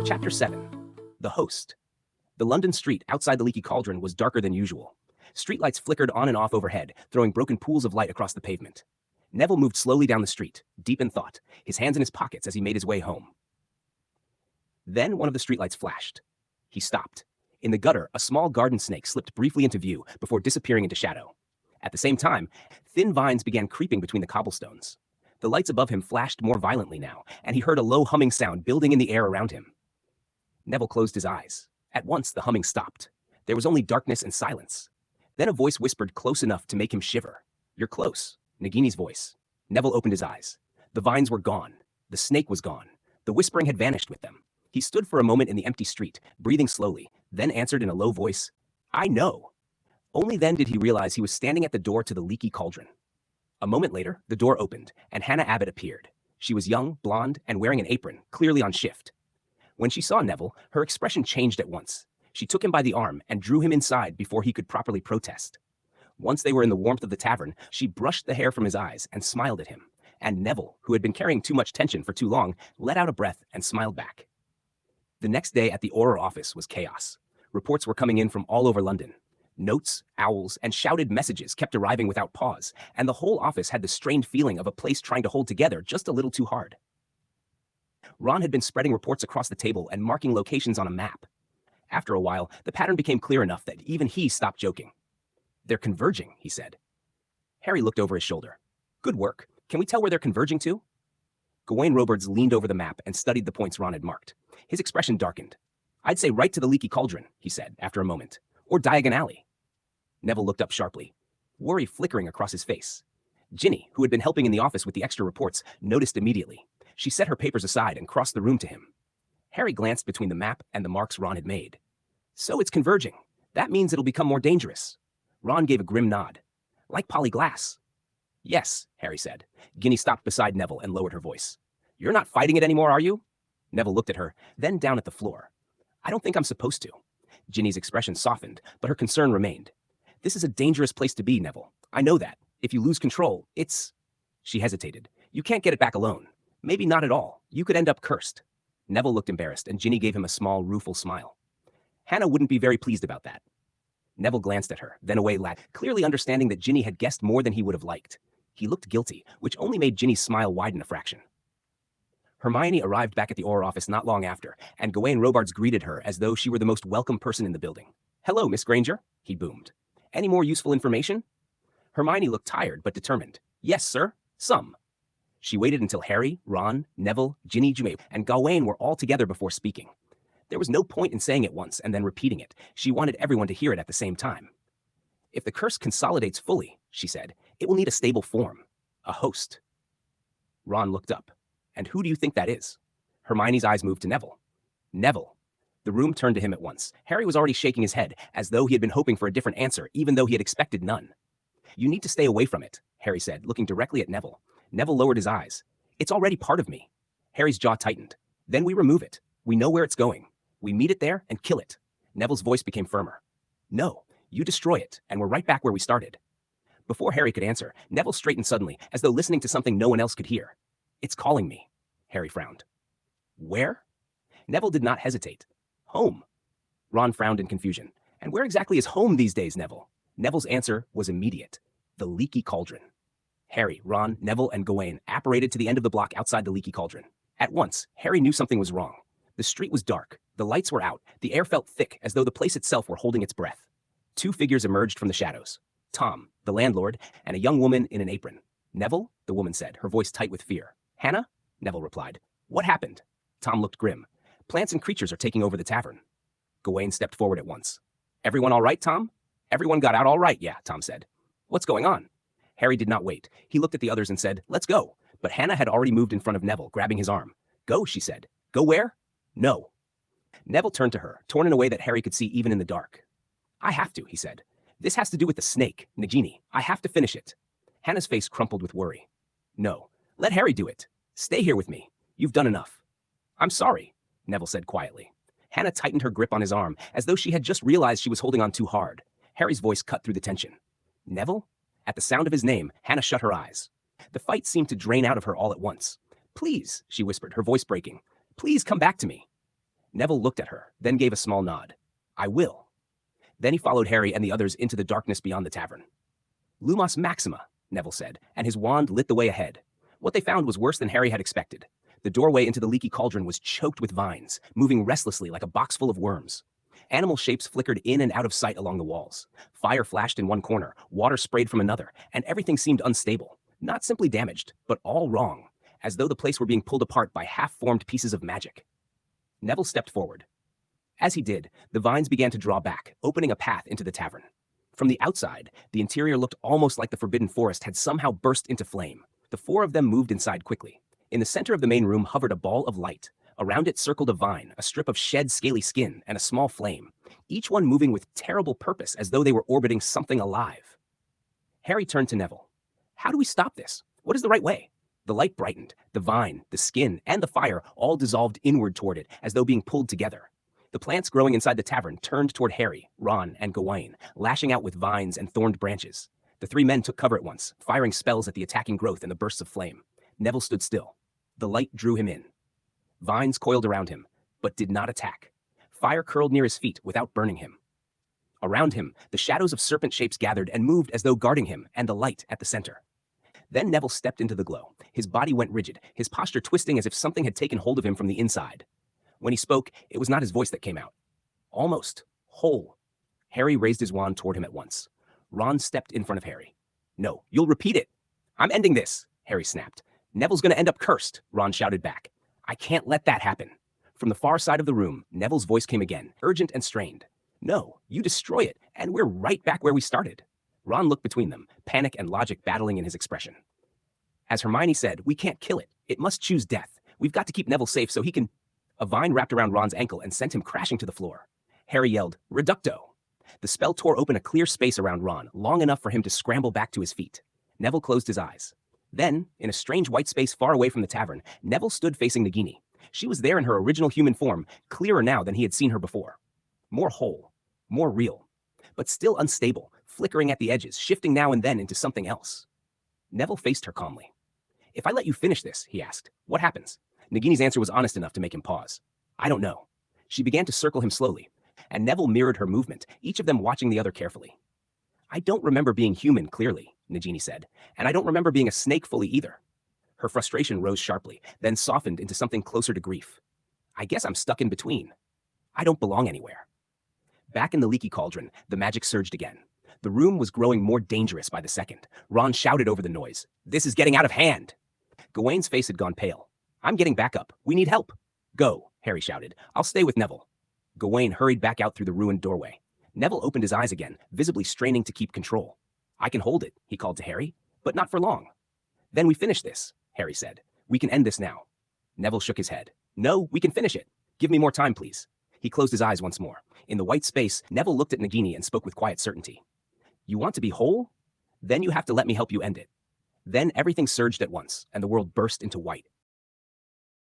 Chapter 7. The Host. The London street outside the Leaky Cauldron was darker than usual. Streetlights flickered on and off overhead, throwing broken pools of light across the pavement. Neville moved slowly down the street, deep in thought, his hands in his pockets as he made his way home. Then one of the streetlights flashed. He stopped. In the gutter, a small garden snake slipped briefly into view before disappearing into shadow. At the same time, thin vines began creeping between the cobblestones. The lights above him flashed more violently now, and he heard a low humming sound building in the air around him. Neville closed his eyes. At once, the humming stopped. There was only darkness and silence. Then a voice whispered close enough to make him shiver. "You're close," Nagini's voice. Neville opened his eyes. The vines were gone. The snake was gone. The whispering had vanished with them. He stood for a moment in the empty street, breathing slowly, then answered in a low voice, "I know." Only then did he realize he was standing at the door to the Leaky Cauldron. A moment later, the door opened, and Hannah Abbott appeared. She was young, blonde, and wearing an apron, clearly on shift. When she saw Neville, her expression changed at once. She took him by the arm and drew him inside before he could properly protest. Once they were in the warmth of the tavern, she brushed the hair from his eyes and smiled at him. And Neville, who had been carrying too much tension for too long, let out a breath and smiled back. The next day at the Aurors office was chaos. Reports were coming in from all over London. Notes, owls, and shouted messages kept arriving without pause, and the whole office had the strained feeling of a place trying to hold together just a little too hard. Ron had been spreading reports across the table and marking locations on a map. After a while, the pattern became clear enough that even he stopped joking. "They're converging," he said. Harry looked over his shoulder. "Good work. Can we tell where they're converging to?" Gawain Robards leaned over the map and studied the points Ron had marked. His expression darkened. "I'd say right to the Leaky Cauldron," he said after a moment. "Or Diagon Alley." Neville looked up sharply, worry flickering across his face. Ginny, who had been helping in the office with the extra reports, noticed immediately. She set her papers aside and crossed the room to him. Harry glanced between the map and the marks Ron had made. "So it's converging. That means it'll become more dangerous." Ron gave a grim nod. "Like polyglass." "Yes," Harry said. Ginny stopped beside Neville and lowered her voice. "You're not fighting it anymore, are you?" Neville looked at her, then down at the floor. "I don't think I'm supposed to." Ginny's expression softened, but her concern remained. "This is a dangerous place to be, Neville. I know that. If you lose control, it's..." She hesitated. "You can't get it back alone. Maybe not at all. You could end up cursed." Neville looked embarrassed, and Ginny gave him a small, rueful smile. "Hannah wouldn't be very pleased about that." Neville glanced at her, then away, clearly understanding that Ginny had guessed more than he would have liked. He looked guilty, which only made Ginny's smile widen a fraction. Hermione arrived back at the Auror office not long after, and Gawain Robards greeted her as though she were the most welcome person in the building. "Hello, Miss Granger," he boomed. "Any more useful information?" Hermione looked tired but determined. "Yes, sir. Some." She waited until Harry, Ron, Neville, Ginny, Jume, and Gawain were all together before speaking. There was no point in saying it once and then repeating it. She wanted everyone to hear it at the same time. "If the curse consolidates fully," she said, "it will need a stable form. A host." Ron looked up. "And who do you think that is?" Hermione's eyes moved to Neville. "Neville." The room turned to him at once. Harry was already shaking his head, as though he had been hoping for a different answer, even though he had expected none. "You need to stay away from it," Harry said, looking directly at Neville. Neville lowered his eyes. "It's already part of me." Harry's jaw tightened. "Then we remove it. We know where it's going. We meet it there and kill it." Neville's voice became firmer. "No, you destroy it, and we're right back where we started." Before Harry could answer, Neville straightened suddenly, as though listening to something no one else could hear. "It's calling me." Harry frowned. "Where?" Neville did not hesitate. "Home." Ron frowned in confusion. "And where exactly is home these days, Neville?" Neville's answer was immediate. The Leaky Cauldron. Harry, Ron, Neville, and Gawain apparated to the end of the block outside the Leaky Cauldron. At once, Harry knew something was wrong. The street was dark, the lights were out, the air felt thick as though the place itself were holding its breath. Two figures emerged from the shadows. Tom, the landlord, and a young woman in an apron. "Neville?" the woman said, her voice tight with fear. "Hannah?" Neville replied. "What happened?" Tom looked grim. "Plants and creatures are taking over the tavern." Gawain stepped forward at once. "Everyone all right, Tom?" "Everyone got out all right, yeah," Tom said. "What's going on?" Harry did not wait. He looked at the others and said, "Let's go." But Hannah had already moved in front of Neville, grabbing his arm. "Go," she said. "Go where?" "No." Neville turned to her, torn in a way that Harry could see even in the dark. "I have to," he said. "This has to do with the snake, Nagini. I have to finish it." Hannah's face crumpled with worry. "No. Let Harry do it. Stay here with me. You've done enough." "I'm sorry," Neville said quietly. Hannah tightened her grip on his arm, as though she had just realized she was holding on too hard. Harry's voice cut through the tension. "Neville?" At the sound of his name, Hannah shut her eyes. The fight seemed to drain out of her all at once. Please, she whispered, her voice breaking. Please come back to me. Neville looked at her, then gave a small nod. I will. Then he followed Harry and the others into the darkness beyond the tavern. Lumos Maxima, Neville said, and his wand lit the way ahead. What they found was worse than Harry had expected. The doorway into the leaky cauldron was choked with vines, moving restlessly like a box full of worms. Animal shapes flickered in and out of sight along the walls. Fire flashed in one corner, water sprayed from another, and everything seemed unstable. Not simply damaged, but all wrong, as though the place were being pulled apart by half-formed pieces of magic. Neville stepped forward. As he did, the vines began to draw back, opening a path into the tavern. From the outside, the interior looked almost like the Forbidden Forest had somehow burst into flame. The four of them moved inside quickly. In the center of the main room hovered a ball of light. Around it circled a vine, a strip of shed, scaly skin, and a small flame, each one moving with terrible purpose as though they were orbiting something alive. Harry turned to Neville. How do we stop this? What is the right way? The light brightened. The vine, the skin, and the fire all dissolved inward toward it, as though being pulled together. The plants growing inside the tavern turned toward Harry, Ron, and Gawain, lashing out with vines and thorned branches. The three men took cover at once, firing spells at the attacking growth and the bursts of flame. Neville stood still. The light drew him in. Vines coiled around him, but did not attack. Fire curled near his feet without burning him. Around him, the shadows of serpent shapes gathered and moved as though guarding him and the light at the center. Then Neville stepped into the glow. His body went rigid, his posture twisting as if something had taken hold of him from the inside. When he spoke, it was not his voice that came out. Almost. Whole. Harry raised his wand toward him at once. Ron stepped in front of Harry. No, you'll repeat it. I'm ending this, Harry snapped. Neville's going to end up cursed, Ron shouted back. I can't let that happen. From the far side of the room, Neville's voice came again, urgent and strained. No, you destroy it, and we're right back where we started. Ron looked between them, panic and logic battling in his expression. As Hermione said, we can't kill it. It must choose death. We've got to keep Neville safe so he can... A vine wrapped around Ron's ankle and sent him crashing to the floor. Harry yelled, Reducto! The spell tore open a clear space around Ron, long enough for him to scramble back to his feet. Neville closed his eyes. Then, in a strange white space far away from the tavern, Neville stood facing Nagini. She was there in her original human form, clearer now than he had seen her before. More whole, more real, but still unstable, flickering at the edges, shifting now and then into something else. Neville faced her calmly. If I let you finish this, he asked, what happens? Nagini's answer was honest enough to make him pause. I don't know. She began to circle him slowly, and Neville mirrored her movement, each of them watching the other carefully. I don't remember being human clearly, Nagini said, and I don't remember being a snake fully either. Her frustration rose sharply, then softened into something closer to grief. I guess I'm stuck in between. I don't belong anywhere. Back in the leaky cauldron, the magic surged again. The room was growing more dangerous by the second. Ron shouted over the noise. This is getting out of hand. Gawain's face had gone pale. I'm getting back up. We need help. Go, Harry shouted. I'll stay with Neville. Gawain hurried back out through the ruined doorway. Neville opened his eyes again, visibly straining to keep control. I can hold it, he called to Harry, but not for long. Then we finish this, Harry said. We can end this now. Neville shook his head. No, we can finish it. Give me more time, please. He closed his eyes once more. In the white space, Neville looked at Nagini and spoke with quiet certainty. You want to be whole? Then you have to let me help you end it. Then everything surged at once, and the world burst into white.